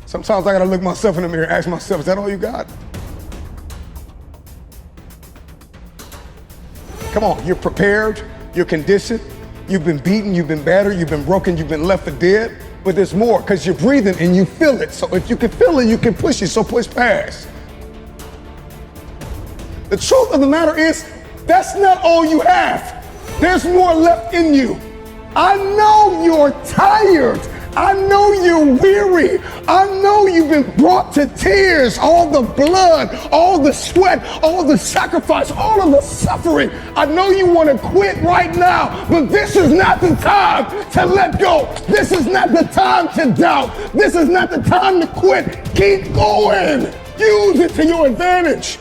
Sometimes I gotta look myself in the mirror and ask myself, is that all you got? Come on, you're prepared, you're conditioned, you've been beaten, you've been battered, you've been broken, you've been left for dead, but there's more because you're breathing and you feel it. So if you can feel it, you can push it, so push past. The truth of the matter is, that's not all you have. There's more left in you. I know you're tired. I know you're weary. I know you've been brought to tears. All the blood, all the sweat, all the sacrifice, all of the suffering. I know you want to quit right now, but this is not the time to let go. This is not the time to doubt. This is not the time to quit. Keep going. Use it to your advantage.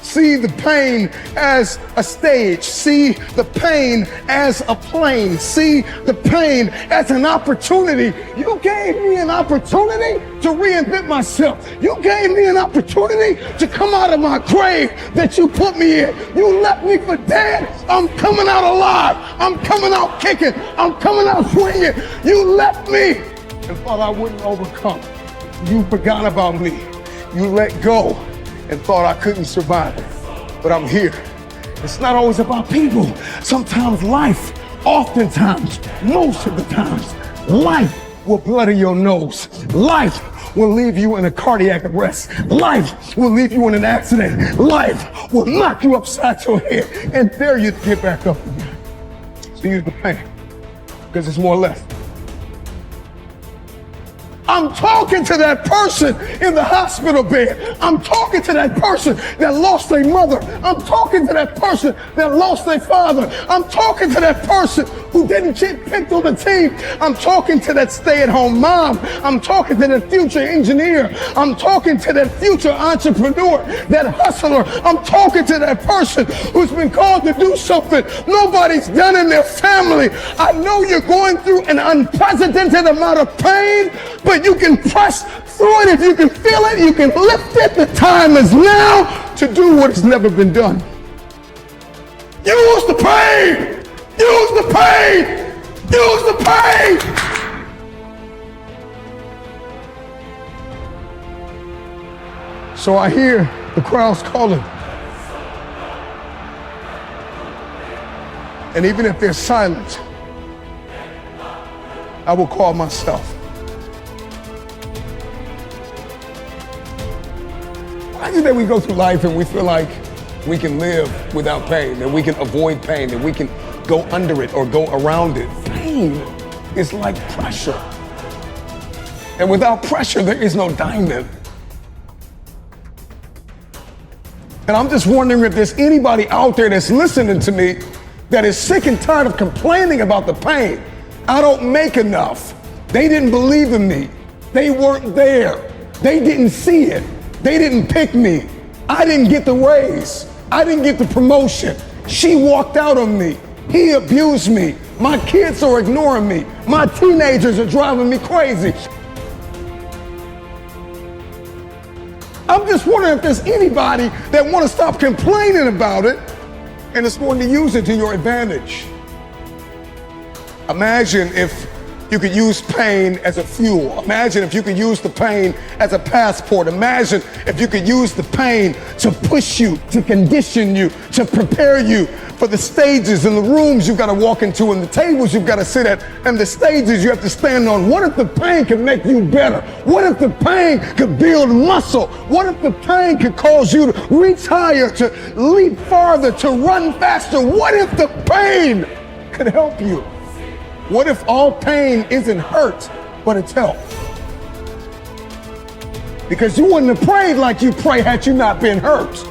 See the pain as a stage. See the pain as a plane. See the pain as an opportunity. You gave me an opportunity to reinvent myself. You gave me an opportunity to come out of my grave that you put me in. You left me for dead. I'm coming out alive. I'm coming out kicking. I'm coming out swinging. You left me and thought I wouldn't overcome. You forgot about me. You let go and thought I couldn't survive it. But I'm here. It's not always about people. Sometimes life, oftentimes, most of the times, life will bloody your nose. Life will leave you in a cardiac arrest. Life will leave you in an accident. Life will knock you upside your head and dare you to get back up again. So use the pain, because there's more left. I'm talking to that person in the hospital bed. I'm talking to that person that lost their mother. I'm talking to that person that lost their father. I'm talking to that person who didn't get picked on the team. I'm talking to that stay-at-home mom. I'm talking to that future engineer. I'm talking to that future entrepreneur, that hustler. I'm talking to that person who's been called to do something nobody's done in their family. I know you're going through an unprecedented amount of pain, but you can press through it. If you can feel it, you can lift it. The time is now to do what has never been done. Use the pain. Use the pain. Use the pain. So I hear the crowds calling. And even if they're silent, I will call myself. Why is it that we go through life and we feel like we can live without pain, that we can avoid pain, that we can go under it or go around it? Pain is like pressure. And without pressure, there is no diamond. And I'm just wondering if there's anybody out there that's listening to me that is sick and tired of complaining about the pain. I don't make enough. They didn't believe in me. They weren't there. They didn't see it. They didn't pick me. I didn't get the raise. I didn't get the promotion. She walked out on me. He abused me. My kids are ignoring me. My teenagers are driving me crazy. I'm just wondering if there's anybody that want to stop complaining about it and is going to use it to your advantage. Imagine if you could use pain as a fuel. Imagine if you could use the pain as a passport. Imagine if you could use the pain to push you, to condition you, to prepare you for the stages and the rooms you've got to walk into and the tables you've got to sit at and the stages you have to stand on. What if the pain could make you better? What if the pain could build muscle? What if the pain could cause you to reach higher, to leap farther, to run faster? What if the pain could help you? What if all pain isn't hurt, but it's help? Because you wouldn't have prayed like you pray had you not been hurt.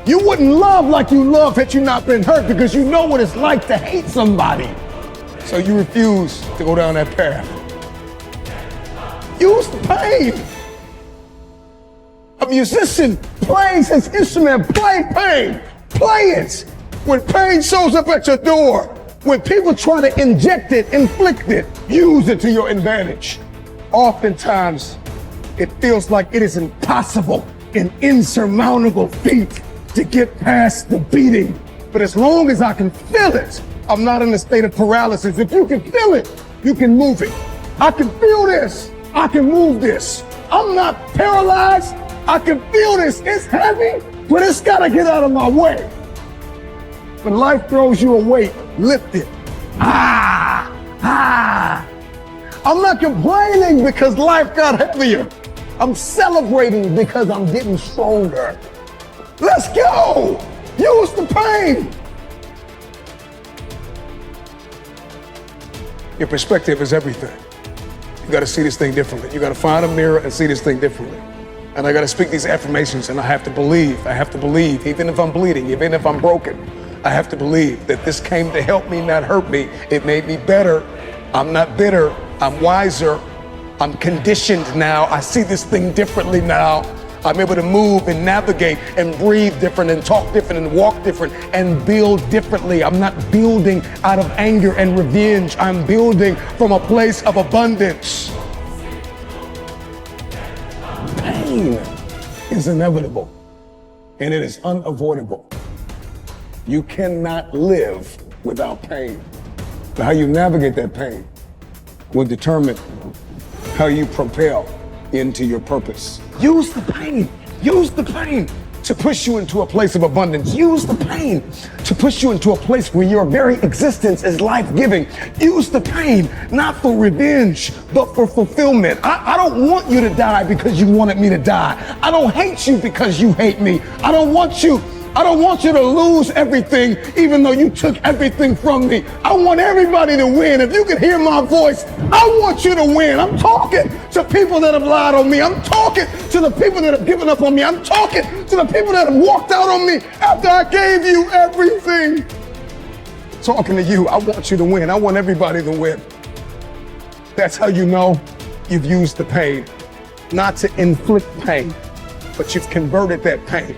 You wouldn't love like you love had you not been hurt, because you know what it's like to hate somebody. So you refuse to go down that path. Use the pain. A musician plays his instrument, play pain. Play it. When pain shows up at your door, when people try to inject it, inflict it, use it to your advantage. Oftentimes, it feels like it is impossible, an insurmountable feat to get past the beating. But as long as I can feel it, I'm not in a state of paralysis. If you can feel it, you can move it. I can feel this. I can move this. I'm not paralyzed. I can feel this. It's heavy, but it's got to get out of my way. When life throws you a weight, lift it. I'm not complaining because life got heavier. I'm celebrating because I'm getting stronger. Let's go. Use the pain. Your perspective is everything. You got to see this thing differently. You got to find a mirror and see this thing differently. And I got to speak these affirmations, and I have to believe. I have to believe, even if I'm bleeding, even if I'm broken, I have to believe that this came to help me, not hurt me. It made me better. I'm not bitter. I'm wiser. I'm conditioned now. I see this thing differently now. I'm able to move and navigate and breathe different and talk different and walk different and build differently. I'm not building out of anger and revenge. I'm building from a place of abundance. Pain is inevitable and it is unavoidable. You cannot live without pain. But how you navigate that pain will determine how you propel into your purpose. Use the pain. Use the pain to push you into a place of abundance. Use the pain to push you into a place where your very existence is life-giving. Use the pain, not for revenge, but for fulfillment. I don't want you to die because you wanted me to die. I don't hate you because you hate me. I don't want you to lose everything, even though you took everything from me. I want everybody to win. If you can hear my voice, I want you to win. I'm talking to people that have lied on me. I'm talking to the people that have given up on me. I'm talking to the people that have walked out on me after I gave you everything. Talking to you, I want you to win. I want everybody to win. That's how you know you've used the pain, not to inflict pain, but you've converted that pain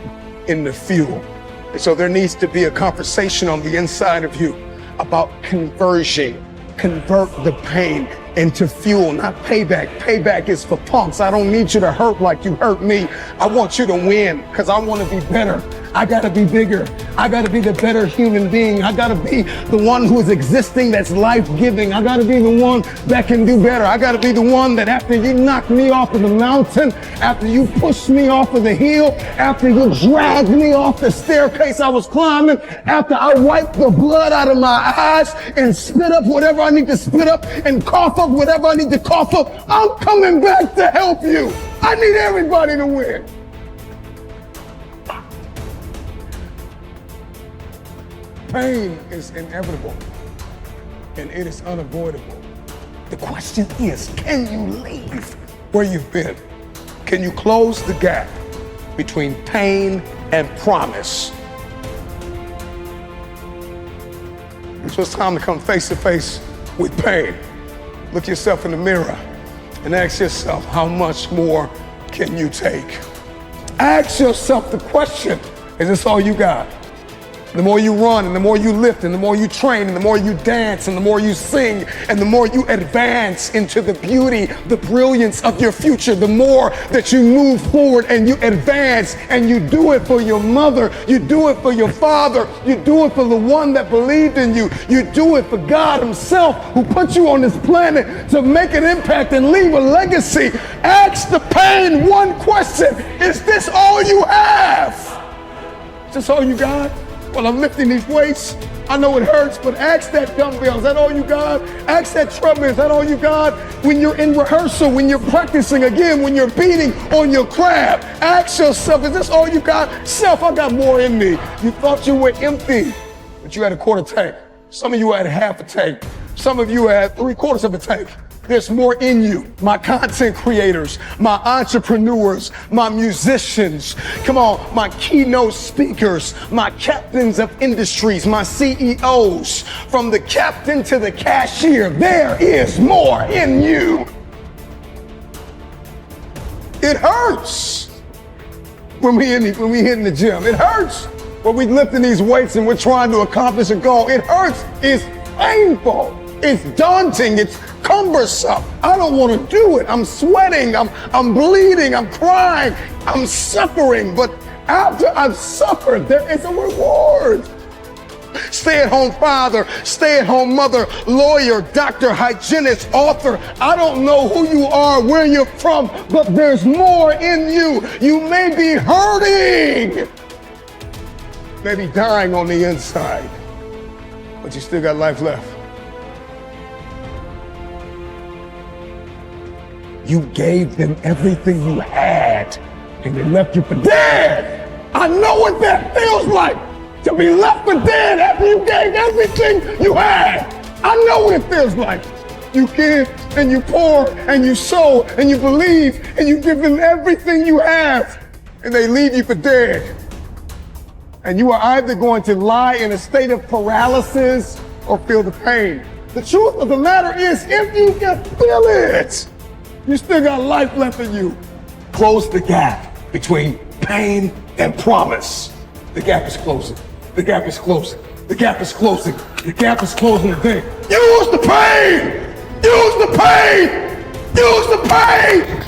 into fuel. And so there needs to be a conversation on the inside of you about conversion. Convert the pain into fuel, not payback. Payback is for punks. I don't need you to hurt like you hurt me. I want you to win because I want to be better. I got to be bigger. I got to be the better human being. I got to be the one who is existing that's life-giving. I got to be the one that can do better. I got to be the one that after you knocked me off of the mountain, after you pushed me off of the hill, after you dragged me off the staircase I was climbing, after I wiped the blood out of my eyes and spit up whatever I need to spit up and cough up whatever I need to cough up, I'm coming back to help you. I need everybody to win. Pain is inevitable and it is unavoidable. The question is, can you leave where you've been? Can you close the gap between pain and promise? So it's time to come face to face with pain. Look yourself in the mirror and ask yourself, how much more can you take? Ask yourself the question, is this all you got? The more you run and the more you lift and the more you train and the more you dance and the more you sing and the more you advance into the beauty, the brilliance of your future, the more that you move forward and you advance and you do it for your mother, you do it for your father, you do it for the one that believed in you, you do it for God himself who put you on this planet to make an impact and leave a legacy. Ask the pain one question, is this all you have? Is this all you got? Well, I'm lifting these weights. I know it hurts, but ask that dumbbell, is that all you got? Ask that treadmill, is that all you got? When you're in rehearsal, when you're practicing again, when you're beating on your craft, ask yourself, is this all you got? Self, I got more in me. You thought you were empty, but you had a quarter tank. Some of you had half a tank. Some of you had 3/4 of a tank. There's more in you. My content creators, my entrepreneurs, my musicians, come on, my keynote speakers, my captains of industries, my CEOs, from the captain to the cashier, there is more in you. It hurts when we hit in the gym. It hurts when we lifting these weights and we're trying to accomplish a goal. It hurts. It's painful. It's daunting. It's cumbersome. I don't want to do it. I'm sweating. I'm bleeding. I'm crying. I'm suffering. But after I've suffered, there is a reward. Stay-at-home father, stay-at-home mother, lawyer, doctor, hygienist, author. I don't know who you are, where you're from, but there's more in you. You may be hurting, maybe dying on the inside, but you still got life left. You gave them everything you had, and they left you for dead. I know what that feels like, to be left for dead after you gave everything you had. I know what it feels like. You give and you pour and you sow and you believe and you give them everything you have, and they leave you for dead. And you are either going to lie in a state of paralysis or feel the pain. The truth of the matter is, if you can feel it, you still got life left in you. Close the gap between pain and promise. The gap is closing. The gap is closing. The gap is closing. The gap is closing today. Use the pain! Use the pain! Use the pain!